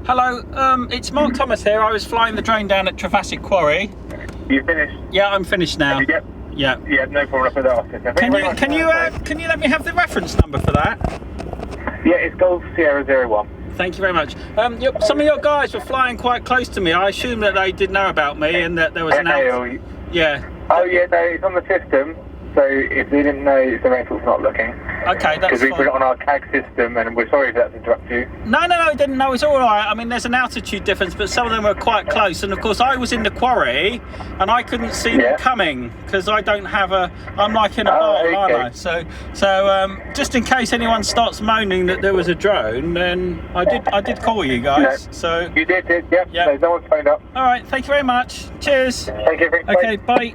Hello, it's Mark Thomas here. I was flying the drone down at Trevassack Quarry. You finished? Yeah, I'm finished now. Yep. Yeah. Yeah, no problem. I'll put that off. Can you let me have the reference number for that? Yeah, it's Golf Sierra 01. Thank you very much. Some of your guys were flying quite close to me. I assume that they did know about me and that there was an yeah. Oh yeah, no, it's on the system. So if they didn't know, it's the rental's not looking. Okay, that's because we fine. put it on our CAG system, and we're sorry if that's interrupted you. No, it didn't. No, it's all right. I mean, there's an altitude difference, but some of them were quite close. And of course, I was in the quarry, and I couldn't see them coming because I don't have a. I'm like in a bowl, aren't I? So just in case anyone starts moaning that there was a drone, then I did call you guys. No, so you did, yeah. No one's phoned up. All right. Thank you very much. Cheers. Thank you. Okay. Bye.